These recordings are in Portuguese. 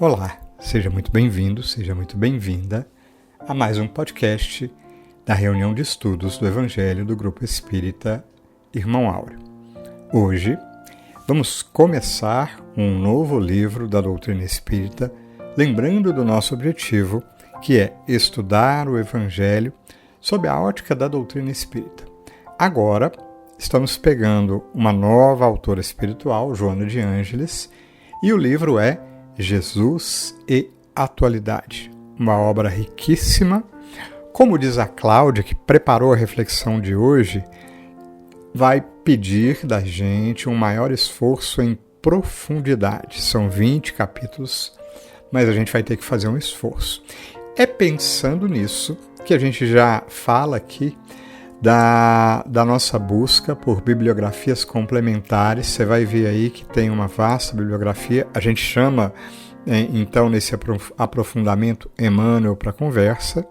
Olá, seja muito bem-vindo, seja muito bem-vinda a mais um podcast da reunião de estudos do Evangelho do Grupo Espírita Irmão Áureo. Hoje vamos começar um novo livro da doutrina espírita, lembrando do nosso objetivo, que é estudar o Evangelho sob a ótica da doutrina espírita. Agora estamos pegando uma nova autora espiritual, Joana de Ângeles, e o livro é Jesus e Atualidade, uma obra riquíssima. Como diz a Cláudia, que preparou a reflexão de hoje, vai pedir da gente um maior esforço em profundidade. São 20 capítulos, mas a gente vai ter que fazer um esforço. É pensando nisso que a gente já fala aqui da nossa busca por bibliografias complementares. Você vai ver aí que tem uma vasta bibliografia. A gente chama, então, nesse aprofundamento, Emmanuel para conversa,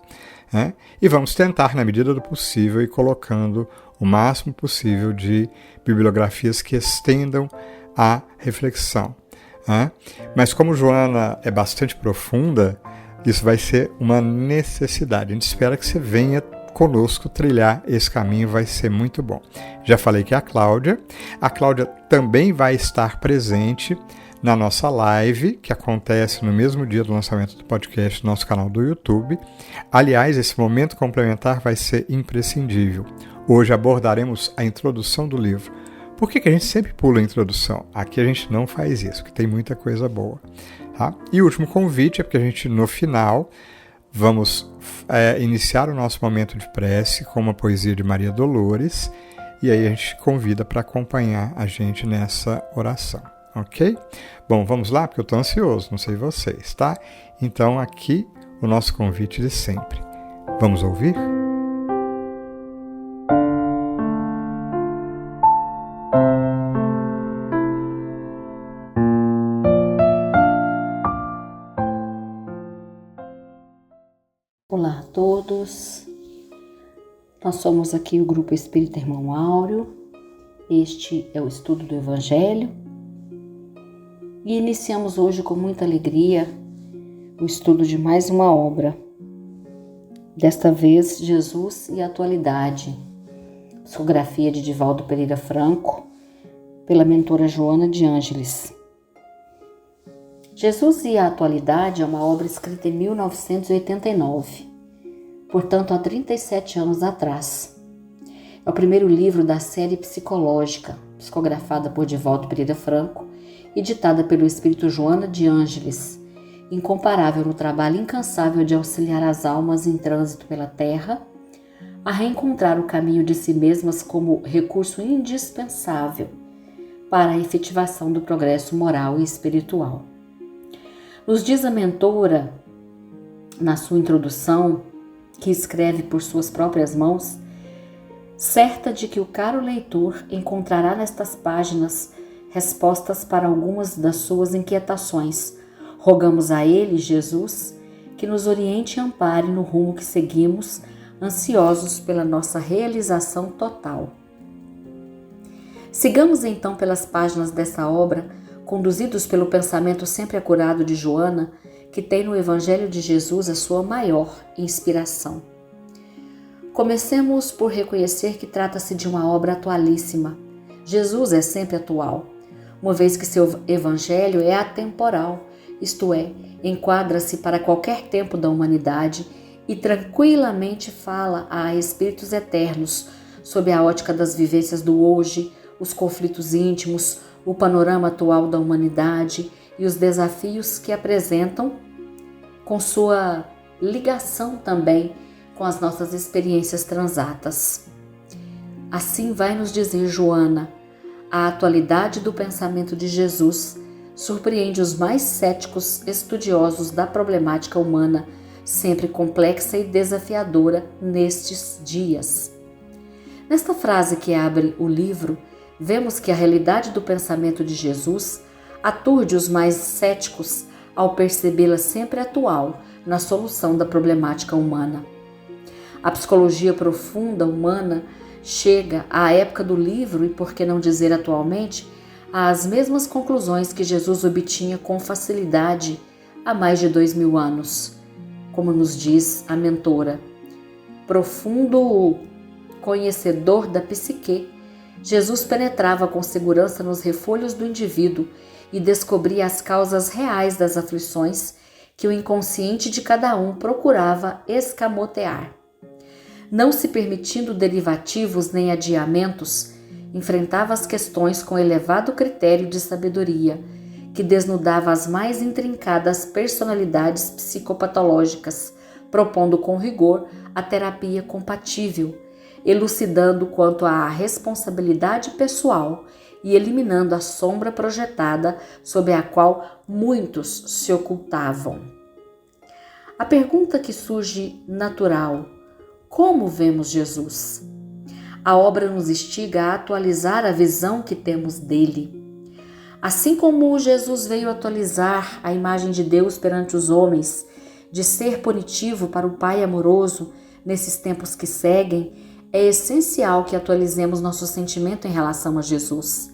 né? E vamos tentar, na medida do possível, ir colocando o máximo possível de bibliografias que estendam a reflexão, né? Mas como Joana é bastante profunda, isso vai ser uma necessidade. A gente espera que você venha conosco trilhar esse caminho, vai ser muito bom. Já falei que a Cláudia também vai estar presente na nossa live, que acontece no mesmo dia do lançamento do podcast no nosso canal do YouTube. Aliás, esse momento complementar vai ser imprescindível. Hoje abordaremos a introdução do livro. Por que a gente sempre pula a introdução? Aqui a gente não faz isso, porque tem muita coisa boa. Tá? E o último convite é porque a gente, no final, vamos iniciar o nosso momento de prece com uma poesia de Maria Dolores, e aí a gente convida para acompanhar a gente nessa oração, ok? Bom, vamos lá, porque eu estou ansioso, não sei vocês, tá? Então aqui o nosso convite de sempre. Vamos ouvir? Olá a todos, nós somos aqui o Grupo Espírita Irmão Áureo, este é o estudo do Evangelho e iniciamos hoje com muita alegria o estudo de mais uma obra, desta vez Jesus e Atualidade, psicografia de Divaldo Pereira Franco, pela mentora Joana de Ângeles. Jesus e a Atualidade é uma obra escrita em 1989, portanto há 37 anos atrás. É o primeiro livro da série psicológica, psicografada por Divaldo Pereira Franco e ditada pelo espírito Joana de Ângeles, incomparável no trabalho incansável de auxiliar as almas em trânsito pela Terra a reencontrar o caminho de si mesmas como recurso indispensável para a efetivação do progresso moral e espiritual. Nos diz a mentora, na sua introdução, que escreve por suas próprias mãos, certa de que o caro leitor encontrará nestas páginas respostas para algumas das suas inquietações. Rogamos a ele, Jesus, que nos oriente e ampare no rumo que seguimos, ansiosos pela nossa realização total. Sigamos então pelas páginas dessa obra, conduzidos pelo pensamento sempre acurado de Joana, que tem no Evangelho de Jesus a sua maior inspiração. Comecemos por reconhecer que trata-se de uma obra atualíssima. Jesus é sempre atual, uma vez que seu Evangelho é atemporal, isto é, enquadra-se para qualquer tempo da humanidade e tranquilamente fala a espíritos eternos sob a ótica das vivências do hoje, os conflitos íntimos, o panorama atual da humanidade e os desafios que apresentam, com sua ligação também com as nossas experiências transatas. Assim vai nos dizer Joana, a atualidade do pensamento de Jesus surpreende os mais céticos estudiosos da problemática humana, sempre complexa e desafiadora nestes dias. Nesta frase que abre o livro, vemos que a realidade do pensamento de Jesus aturde os mais céticos ao percebê-la sempre atual na solução da problemática humana. A psicologia profunda humana chega à época do livro e, por que não dizer atualmente, às mesmas conclusões que Jesus obtinha com facilidade há mais de 2000 anos, como nos diz a mentora. Profundo conhecedor da psique, Jesus penetrava com segurança nos refolhos do indivíduo e descobria as causas reais das aflições que o inconsciente de cada um procurava escamotear. Não se permitindo derivativos nem adiamentos, enfrentava as questões com elevado critério de sabedoria, que desnudava as mais intrincadas personalidades psicopatológicas, propondo com rigor a terapia compatível, elucidando quanto à responsabilidade pessoal e eliminando a sombra projetada sob a qual muitos se ocultavam. A pergunta que surge natural: como vemos Jesus? A obra nos instiga a atualizar a visão que temos dele. Assim como Jesus veio atualizar a imagem de Deus perante os homens, de ser punitivo para o Pai amoroso nesses tempos que seguem, é essencial que atualizemos nosso sentimento em relação a Jesus.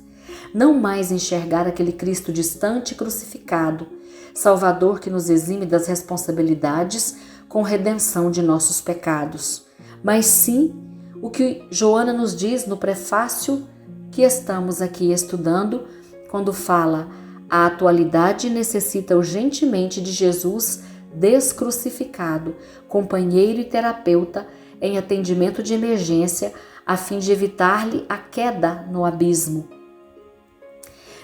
Não mais enxergar aquele Cristo distante e crucificado, Salvador que nos exime das responsabilidades com redenção de nossos pecados, mas sim o que Joana nos diz no prefácio que estamos aqui estudando, quando fala: a atualidade necessita urgentemente de Jesus descrucificado, companheiro e terapeuta em atendimento de emergência, a fim de evitar-lhe a queda no abismo.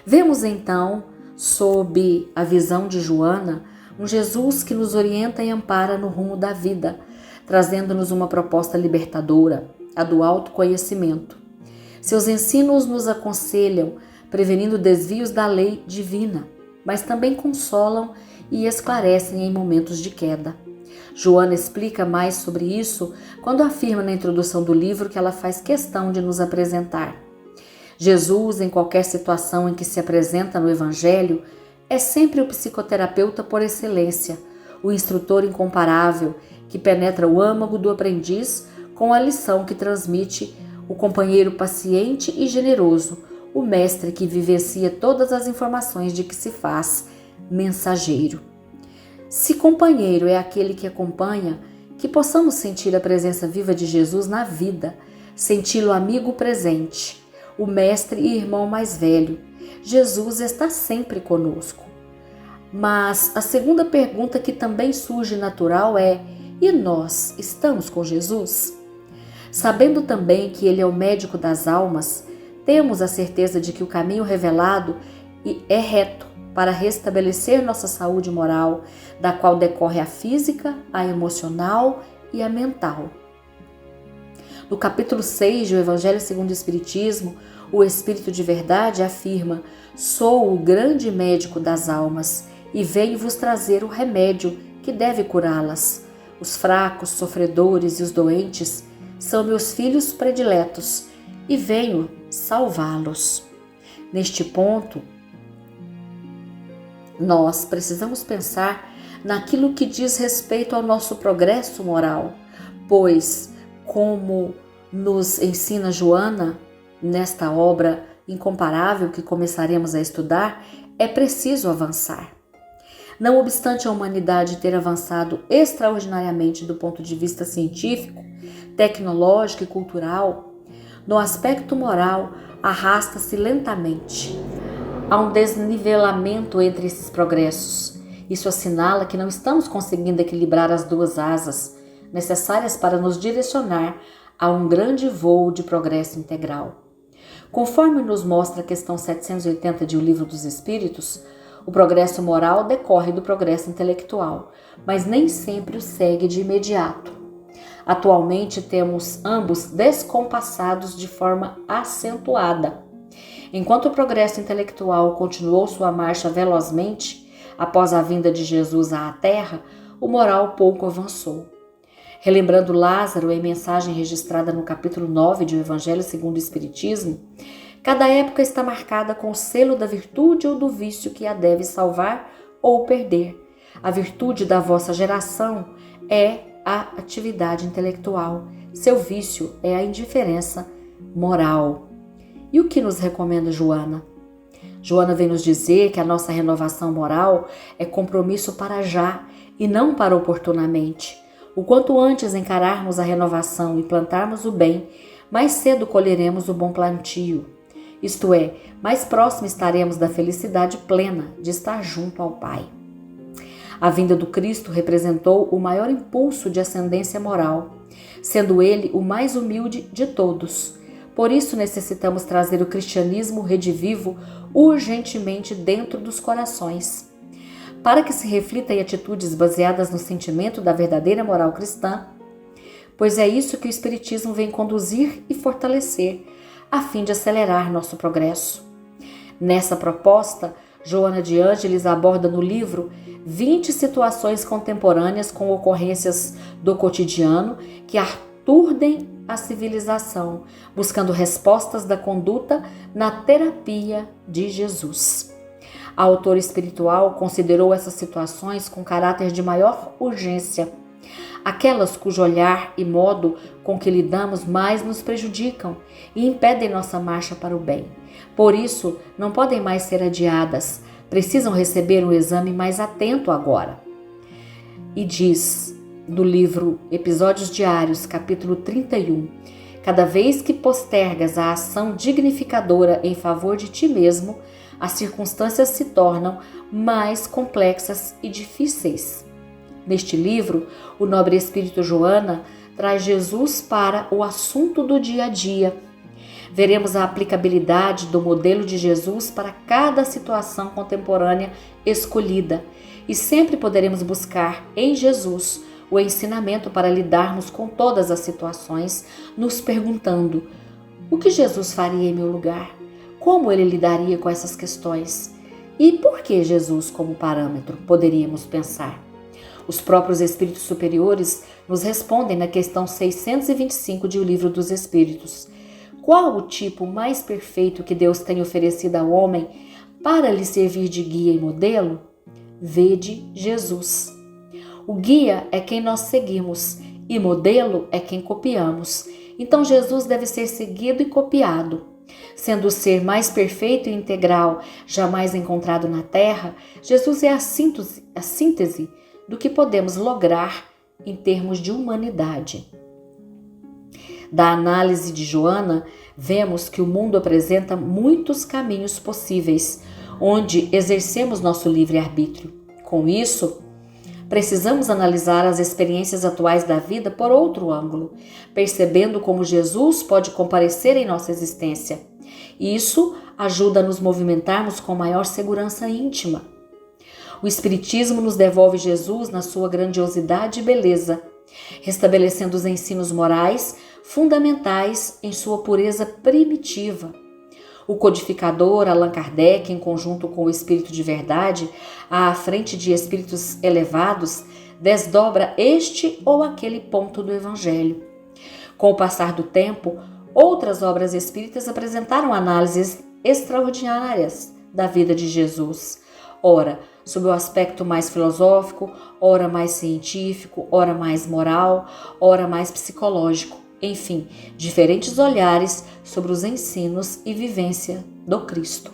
Vemos então, sob a visão de Joana, um Jesus que nos orienta e ampara no rumo da vida, trazendo-nos uma proposta libertadora, a do autoconhecimento. Seus ensinos nos aconselham, prevenindo desvios da lei divina, mas também consolam e esclarecem em momentos de queda. Joana explica mais sobre isso quando afirma na introdução do livro que ela faz questão de nos apresentar. Jesus, em qualquer situação em que se apresenta no Evangelho, é sempre o psicoterapeuta por excelência, o instrutor incomparável que penetra o âmago do aprendiz com a lição que transmite, o companheiro paciente e generoso, o mestre que vivencia todas as informações de que se faz mensageiro. Se companheiro é aquele que acompanha, que possamos sentir a presença viva de Jesus na vida, senti-lo amigo presente, o mestre e irmão mais velho. Jesus está sempre conosco. Mas a segunda pergunta que também surge natural é: e nós estamos com Jesus? Sabendo também que Ele é o médico das almas, temos a certeza de que o caminho revelado é reto para restabelecer nossa saúde moral, da qual decorre a física, a emocional e a mental. No capítulo 6 do Evangelho segundo o Espiritismo, o Espírito de Verdade afirma: sou o grande médico das almas e venho vos trazer o remédio que deve curá-las. Os fracos, sofredores e os doentes são meus filhos prediletos e venho salvá-los. Neste ponto, nós precisamos pensar naquilo que diz respeito ao nosso progresso moral, pois, como nos ensina Joana, nesta obra incomparável que começaremos a estudar, é preciso avançar. Não obstante a humanidade ter avançado extraordinariamente do ponto de vista científico, tecnológico e cultural, no aspecto moral arrasta-se lentamente. Há um desnivelamento entre esses progressos. Isso assinala que não estamos conseguindo equilibrar as duas asas necessárias para nos direcionar a um grande voo de progresso integral. Conforme nos mostra a questão 780 de O Livro dos Espíritos, o progresso moral decorre do progresso intelectual, mas nem sempre o segue de imediato. Atualmente temos ambos descompassados de forma acentuada. Enquanto o progresso intelectual continuou sua marcha velozmente após a vinda de Jesus à Terra, o moral pouco avançou. Relembrando Lázaro em mensagem registrada no capítulo 9 do Evangelho segundo o Espiritismo, cada época está marcada com o selo da virtude ou do vício que a deve salvar ou perder. A virtude da vossa geração é a atividade intelectual. Seu vício é a indiferença moral. E o que nos recomenda Joana? Joana vem nos dizer que a nossa renovação moral é compromisso para já e não para oportunamente. O quanto antes encararmos a renovação e plantarmos o bem, mais cedo colheremos o bom plantio. Isto é, mais próximo estaremos da felicidade plena de estar junto ao Pai. A vinda do Cristo representou o maior impulso de ascendência moral, sendo ele o mais humilde de todos. Por isso necessitamos trazer o cristianismo redivivo urgentemente dentro dos corações, para que se reflita em atitudes baseadas no sentimento da verdadeira moral cristã, pois é isso que o Espiritismo vem conduzir e fortalecer, a fim de acelerar nosso progresso. Nessa proposta, Joana de Ângeles aborda no livro 20 situações contemporâneas com ocorrências do cotidiano que aturdem a civilização, buscando respostas da conduta na terapia de Jesus. A autora espiritual considerou essas situações com caráter de maior urgência, aquelas cujo olhar e modo com que lidamos mais nos prejudicam e impedem nossa marcha para o bem. Por isso, não podem mais ser adiadas, precisam receber um exame mais atento agora. E diz do livro Episódios Diários, capítulo 31, cada vez que postergas a ação dignificadora em favor de ti mesmo, as circunstâncias se tornam mais complexas e difíceis. Neste livro, o nobre espírito Joana traz Jesus para o assunto do dia a dia. Veremos a aplicabilidade do modelo de Jesus para cada situação contemporânea escolhida e sempre poderemos buscar em Jesus o ensinamento para lidarmos com todas as situações, nos perguntando: o que Jesus faria em meu lugar? Como ele lidaria com essas questões? E por que Jesus como parâmetro, poderíamos pensar? Os próprios Espíritos Superiores nos respondem na questão 625 de O Livro dos Espíritos. Qual o tipo mais perfeito que Deus tem oferecido ao homem para lhe servir de guia e modelo? Vede Jesus. O guia é quem nós seguimos e modelo é quem copiamos. Então Jesus deve ser seguido e copiado. Sendo o ser mais perfeito e integral jamais encontrado na Terra, Jesus é a síntese do que podemos lograr em termos de humanidade. Da análise de Joana, vemos que o mundo apresenta muitos caminhos possíveis, onde exercemos nosso livre-arbítrio. Com isso, precisamos analisar as experiências atuais da vida por outro ângulo, percebendo como Jesus pode comparecer em nossa existência. Isso ajuda a nos movimentarmos com maior segurança íntima. O Espiritismo nos devolve Jesus na sua grandiosidade e beleza, restabelecendo os ensinos morais fundamentais em sua pureza primitiva. O codificador Allan Kardec, em conjunto com o Espírito de Verdade, à frente de espíritos elevados, desdobra este ou aquele ponto do Evangelho. Com o passar do tempo, outras obras espíritas apresentaram análises extraordinárias da vida de Jesus, ora sob o aspecto mais filosófico, ora mais científico, ora mais moral, ora mais psicológico. Enfim, diferentes olhares sobre os ensinos e vivência do Cristo.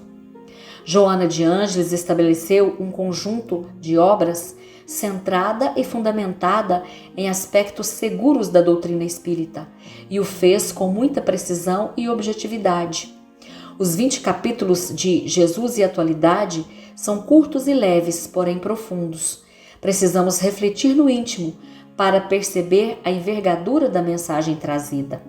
Joana de Ângeles estabeleceu um conjunto de obras centrada e fundamentada em aspectos seguros da doutrina espírita, e o fez com muita precisão e objetividade. Os 20 capítulos de Jesus e Atualidade são curtos e leves, porém profundos. Precisamos refletir no íntimo para perceber a envergadura da mensagem trazida.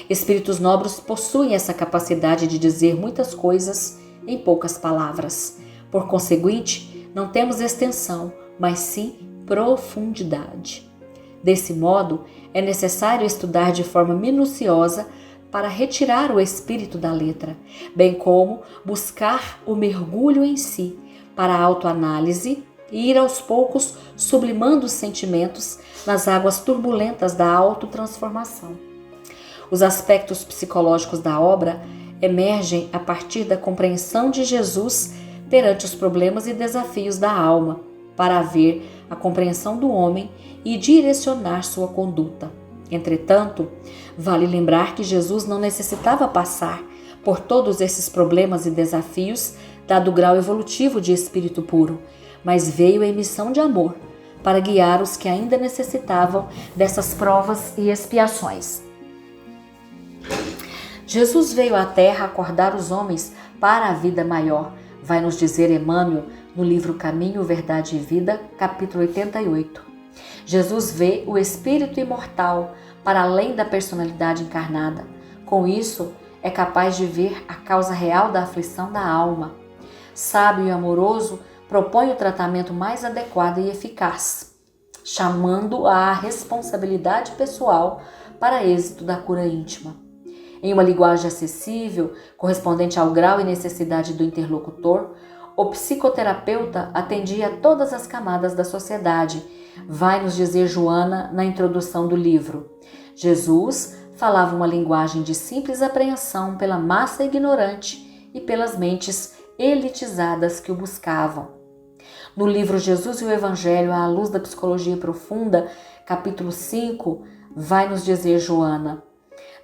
Espíritos nobres possuem essa capacidade de dizer muitas coisas em poucas palavras. Por conseguinte, não temos extensão, mas sim profundidade. Desse modo, é necessário estudar de forma minuciosa para retirar o espírito da letra, bem como buscar o mergulho em si para a autoanálise e ir aos poucos sublimando os sentimentos nas águas turbulentas da autotransformação. Os aspectos psicológicos da obra emergem a partir da compreensão de Jesus perante os problemas e desafios da alma, para haver a compreensão do homem e direcionar sua conduta. Entretanto, vale lembrar que Jesus não necessitava passar por todos esses problemas e desafios dado o grau evolutivo de espírito puro, mas veio em missão de amor, para guiar os que ainda necessitavam dessas provas e expiações. Jesus veio à Terra acordar os homens para a vida maior, vai nos dizer Emmanuel no livro Caminho, Verdade e Vida, capítulo 88. Jesus vê o espírito imortal para além da personalidade encarnada. Com isso, é capaz de ver a causa real da aflição da alma. Sábio e amoroso, propõe o tratamento mais adequado e eficaz, chamando à responsabilidade pessoal para êxito da cura íntima. Em uma linguagem acessível, correspondente ao grau e necessidade do interlocutor, o psicoterapeuta atendia a todas as camadas da sociedade, vai nos dizer Joana na introdução do livro. Jesus falava uma linguagem de simples apreensão pela massa ignorante e pelas mentes elitizadas que o buscavam. No livro Jesus e o Evangelho à luz da psicologia profunda, capítulo 5, vai nos dizer Joana: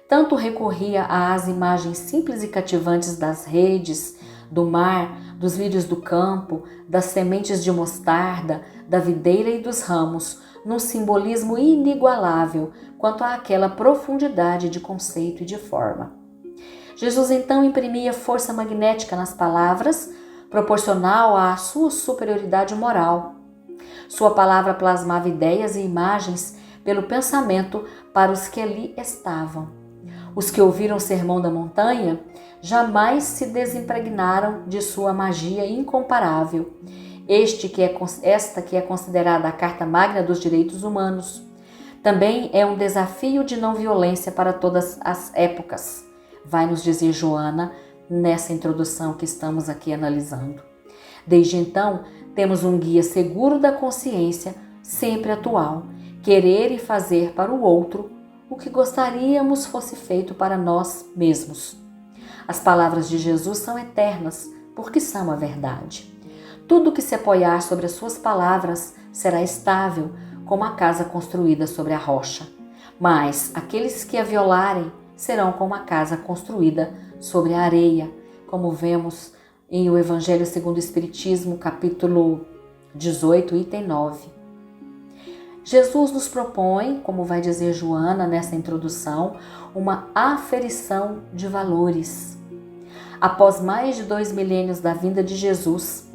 tanto recorria às imagens simples e cativantes das redes, do mar, dos lírios do campo, das sementes de mostarda, da videira e dos ramos, num simbolismo inigualável quanto àquela profundidade de conceito e de forma. Jesus então imprimia força magnética nas palavras, proporcional à sua superioridade moral. Sua palavra plasmava ideias e imagens pelo pensamento para os que ali estavam. Os que ouviram o Sermão da Montanha jamais se desimpregnaram de sua magia incomparável. Esta que é considerada a Carta Magna dos Direitos Humanos. Também é um desafio de não violência para todas as épocas, vai nos dizer Joana nessa introdução que estamos aqui analisando. Desde então, temos um guia seguro da consciência, sempre atual, querer e fazer para o outro o que gostaríamos fosse feito para nós mesmos. As palavras de Jesus são eternas, porque são a verdade. Tudo que se apoiar sobre as suas palavras será estável, como a casa construída sobre a rocha. Mas aqueles que a violarem serão como a casa construída sobre a areia, como vemos em o Evangelho segundo o Espiritismo, capítulo 18, item 9. Jesus nos propõe, como vai dizer Joana nessa introdução, uma aferição de valores. Após mais de 2 milênios da vinda de Jesus,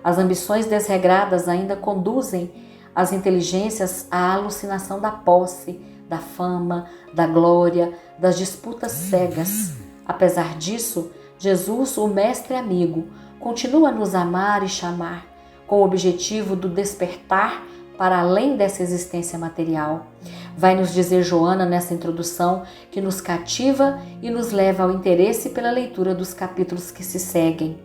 as ambições desregradas ainda conduzem as inteligências à alucinação da posse, da fama, da glória, das disputas cegas. Apesar disso, Jesus, o mestre amigo, continua a nos amar e chamar, com o objetivo do despertar para além dessa existência material. Vai nos dizer Joana nessa introdução que nos cativa e nos leva ao interesse pela leitura dos capítulos que se seguem.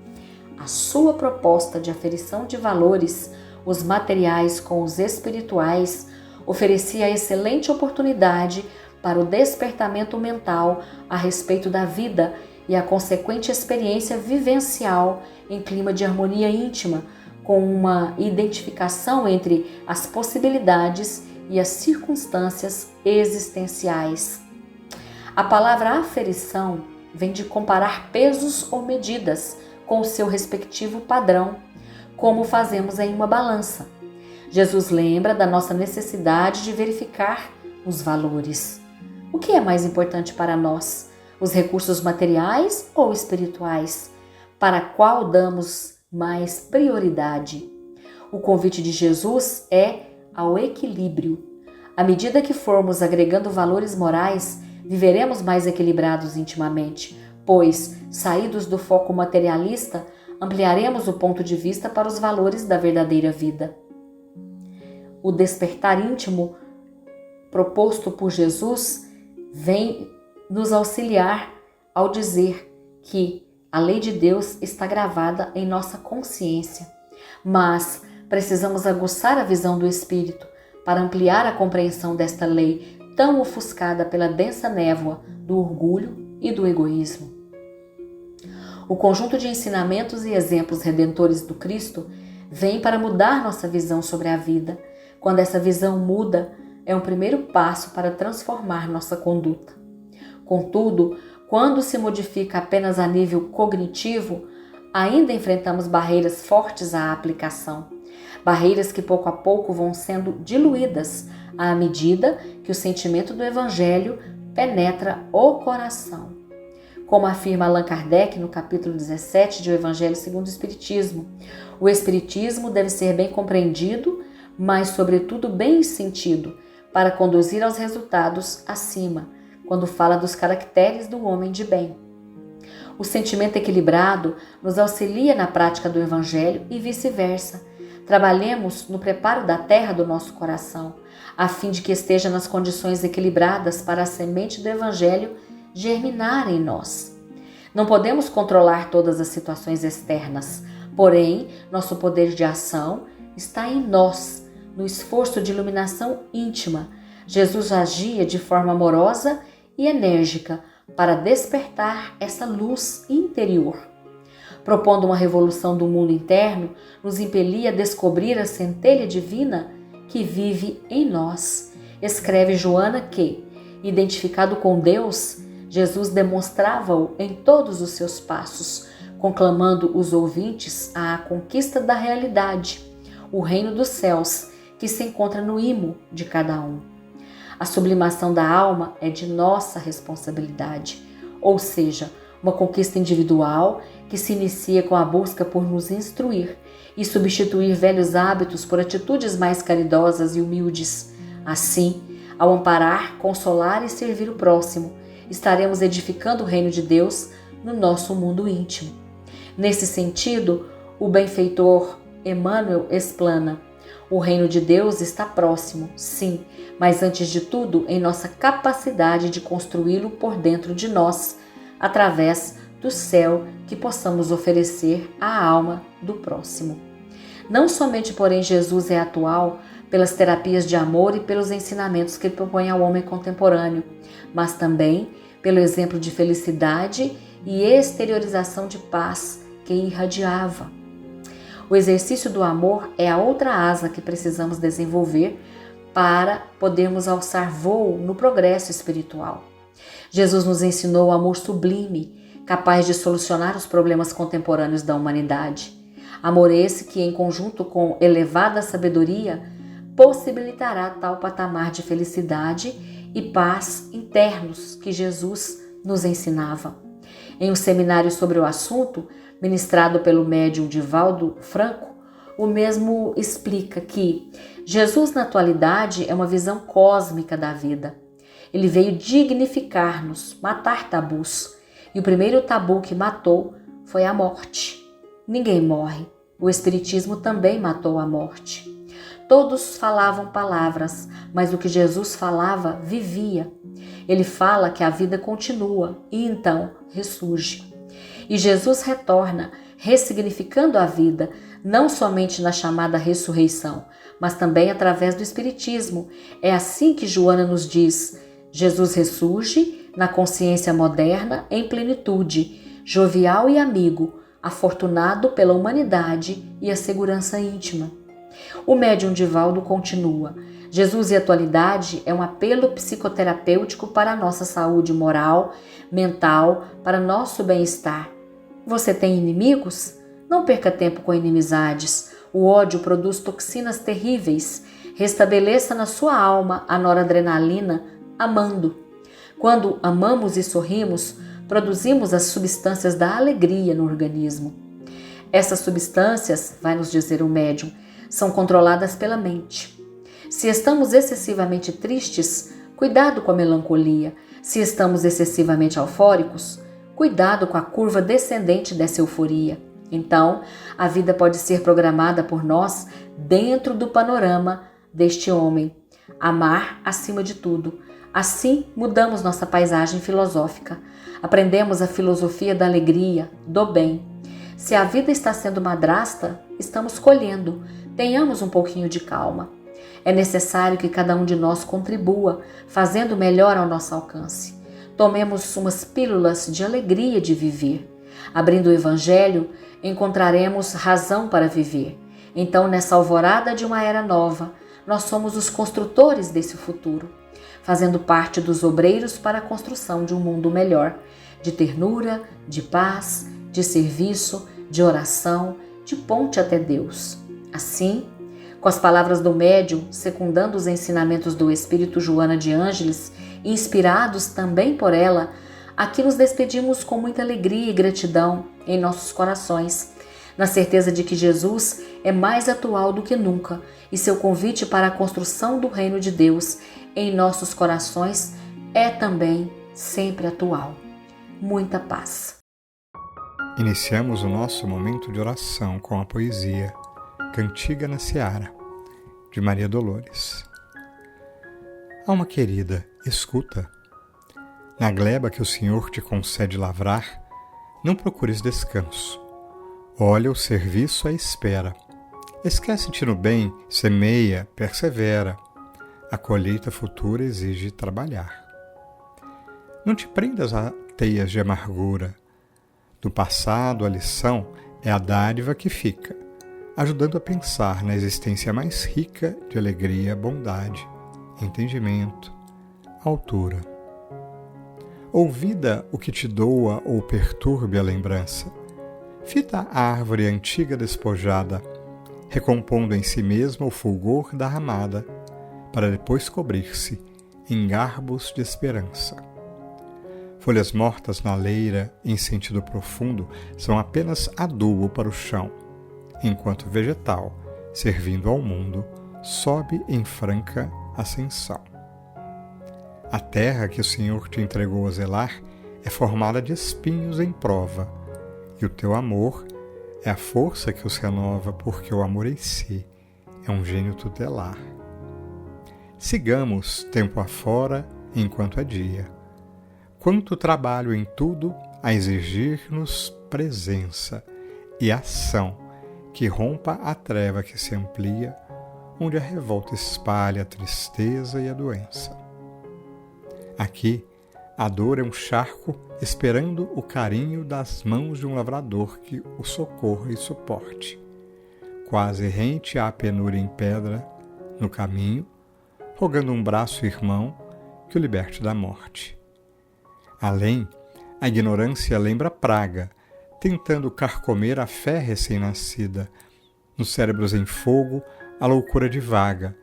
A sua proposta de aferição de valores, os materiais com os espirituais, oferecia excelente oportunidade para o despertamento mental a respeito da vida e a consequente experiência vivencial em clima de harmonia íntima, com uma identificação entre as possibilidades e as circunstâncias existenciais. A palavra aferição vem de comparar pesos ou medidas com o seu respectivo padrão, como fazemos em uma balança. Jesus lembra da nossa necessidade de verificar os valores. O que é mais importante para nós? Os recursos materiais ou espirituais? Para qual damos mais prioridade? O convite de Jesus é ao equilíbrio. À medida que formos agregando valores morais, viveremos mais equilibrados intimamente, pois, saídos do foco materialista, ampliaremos o ponto de vista para os valores da verdadeira vida. O despertar íntimo proposto por Jesus vem nos auxiliar ao dizer que a lei de Deus está gravada em nossa consciência, mas precisamos aguçar a visão do Espírito para ampliar a compreensão desta lei tão ofuscada pela densa névoa do orgulho e do egoísmo. O conjunto de ensinamentos e exemplos redentores do Cristo vem para mudar nossa visão sobre a vida. Quando essa visão muda, é um primeiro passo para transformar nossa conduta. Contudo, quando se modifica apenas a nível cognitivo, ainda enfrentamos barreiras fortes à aplicação. Barreiras que pouco a pouco vão sendo diluídas à medida que o sentimento do Evangelho penetra o coração. Como afirma Allan Kardec no capítulo 17 de O Evangelho segundo o Espiritismo, o Espiritismo deve ser bem compreendido, mas sobretudo bem sentido, para conduzir aos resultados acima, quando fala dos caracteres do homem de bem. O sentimento equilibrado nos auxilia na prática do Evangelho e vice-versa. Trabalhemos no preparo da terra do nosso coração, a fim de que esteja nas condições equilibradas para a semente do Evangelho germinar em nós. Não podemos controlar todas as situações externas, porém, nosso poder de ação está em nós, no esforço de iluminação íntima. Jesus agia de forma amorosa e enérgica para despertar essa luz interior. Propondo uma revolução do mundo interno, nos impelia a descobrir a centelha divina que vive em nós. Escreve Joana que, identificado com Deus, Jesus demonstrava-o em todos os seus passos, conclamando os ouvintes à conquista da realidade, o reino dos céus, que se encontra no imo de cada um. A sublimação da alma é de nossa responsabilidade, ou seja, uma conquista individual que se inicia com a busca por nos instruir e substituir velhos hábitos por atitudes mais caridosas e humildes. Assim, ao amparar, consolar e servir o próximo, estaremos edificando o reino de Deus no nosso mundo íntimo. Nesse sentido, o benfeitor Emmanuel explana: o reino de Deus está próximo, sim, mas antes de tudo em nossa capacidade de construí-lo por dentro de nós, através do céu que possamos oferecer à alma do próximo. Não somente, porém, Jesus é atual pelas terapias de amor e pelos ensinamentos que ele propõe ao homem contemporâneo, mas também pelo exemplo de felicidade e exteriorização de paz que irradiava. O exercício do amor é a outra asa que precisamos desenvolver para podermos alçar voo no progresso espiritual. Jesus nos ensinou o amor sublime, capaz de solucionar os problemas contemporâneos da humanidade. Amor esse que, em conjunto com elevada sabedoria, possibilitará tal patamar de felicidade e paz internos que Jesus nos ensinava. Em um seminário sobre o assunto, ministrado pelo médium Divaldo Franco, o mesmo explica que Jesus na atualidade é uma visão cósmica da vida. Ele veio dignificar-nos, matar tabus. E o primeiro tabu que matou foi a morte. Ninguém morre. O Espiritismo também matou a morte. Todos falavam palavras, mas o que Jesus falava, vivia. Ele fala que a vida continua e então ressurge. E Jesus retorna, ressignificando a vida, não somente na chamada ressurreição, mas também através do Espiritismo. É assim que Joana nos diz: Jesus ressurge na consciência moderna em plenitude, jovial e amigo, afortunado pela humanidade e a segurança íntima. O médium Divaldo continua: Jesus e atualidade é um apelo psicoterapêutico para a nossa saúde moral, mental, para nosso bem-estar. Você tem inimigos? Não perca tempo com inimizades. O ódio produz toxinas terríveis. Restabeleça na sua alma a noradrenalina amando. Quando amamos e sorrimos, produzimos as substâncias da alegria no organismo. Essas substâncias, vai nos dizer o médium, são controladas pela mente. Se estamos excessivamente tristes, cuidado com a melancolia. Se estamos excessivamente eufóricos, cuidado com a curva descendente dessa euforia. Então, a vida pode ser programada por nós dentro do panorama deste homem. Amar acima de tudo. Assim, mudamos nossa paisagem filosófica. Aprendemos a filosofia da alegria, do bem. Se a vida está sendo madrasta, estamos colhendo. Tenhamos um pouquinho de calma. É necessário que cada um de nós contribua, fazendo o melhor ao nosso alcance. Tomemos umas pílulas de alegria de viver. Abrindo o Evangelho, encontraremos razão para viver. Então, nessa alvorada de uma era nova, nós somos os construtores desse futuro, fazendo parte dos obreiros para a construção de um mundo melhor, de ternura, de paz, de serviço, de oração, de ponte até Deus. Assim, com as palavras do médium, secundando os ensinamentos do Espírito Joana de Ângeles, inspirados também por ela, aqui nos despedimos com muita alegria e gratidão em nossos corações, na certeza de que Jesus é mais atual do que nunca e seu convite para a construção do reino de Deus em nossos corações é também sempre atual. Muita paz. Iniciamos o nosso momento de oração com a poesia Cantiga na Seara, de Maria Dolores. Alma querida, escuta. Na gleba que o Senhor te concede lavrar, não procures descanso. Olha o serviço à espera. Esquece-te no bem, semeia, persevera. A colheita futura exige trabalhar. Não te prendas a teias de amargura. Do passado, a lição é a dádiva que fica, ajudando a pensar na existência mais rica de alegria, bondade, entendimento, altura. Ouvida o que te doa ou perturbe a lembrança, fita a árvore antiga despojada, recompondo em si mesma o fulgor da ramada, para depois cobrir-se em garbos de esperança. Folhas mortas na leira, em sentido profundo, são apenas adubo para o chão, enquanto vegetal, servindo ao mundo, sobe em franca ascensão. A terra que o Senhor te entregou a zelar é formada de espinhos em prova, e o teu amor é a força que os renova, porque o amor em si é um gênio tutelar. Sigamos tempo afora enquanto é dia. Quanto trabalho em tudo a exigir-nos presença e ação que rompa a treva que se amplia, onde a revolta espalha a tristeza e a doença. Aqui, a dor é um charco esperando o carinho das mãos de um lavrador que o socorra e suporte. Quase rente à penúria em pedra, no caminho, rogando um braço irmão que o liberte da morte. Além, a ignorância lembra praga, tentando carcomer a fé recém-nascida. Nos cérebros em fogo, a loucura divaga,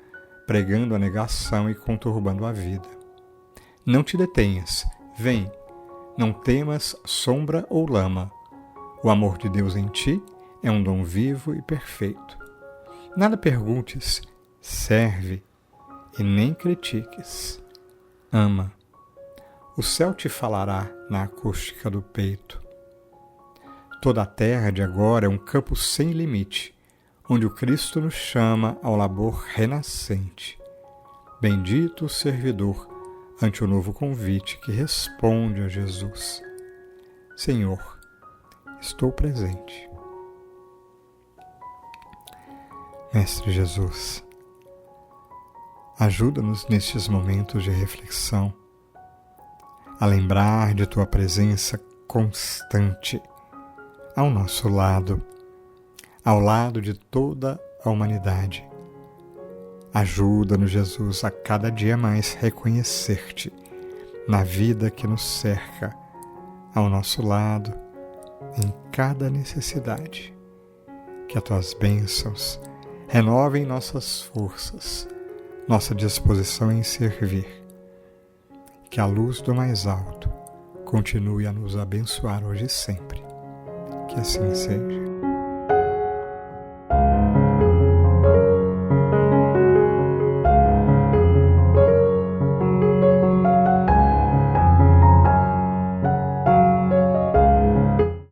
pregando a negação e conturbando a vida. Não te detenhas, vem, não temas sombra ou lama. O amor de Deus em ti é um dom vivo e perfeito. Nada perguntes, serve e nem critiques. Ama. O céu te falará na acústica do peito. Toda a terra de agora é um campo sem limite, onde o Cristo nos chama ao labor renascente. Bendito o servidor ante o novo convite que responde a Jesus. Senhor, estou presente. Mestre Jesus, ajuda-nos nestes momentos de reflexão a lembrar de Tua presença constante ao nosso lado, ao lado de toda a humanidade. Ajuda-nos, Jesus, a cada dia mais reconhecer-te na vida que nos cerca, ao nosso lado, em cada necessidade. Que as Tuas bênçãos renovem nossas forças, nossa disposição em servir. Que a luz do mais alto continue a nos abençoar hoje e sempre. Que assim seja.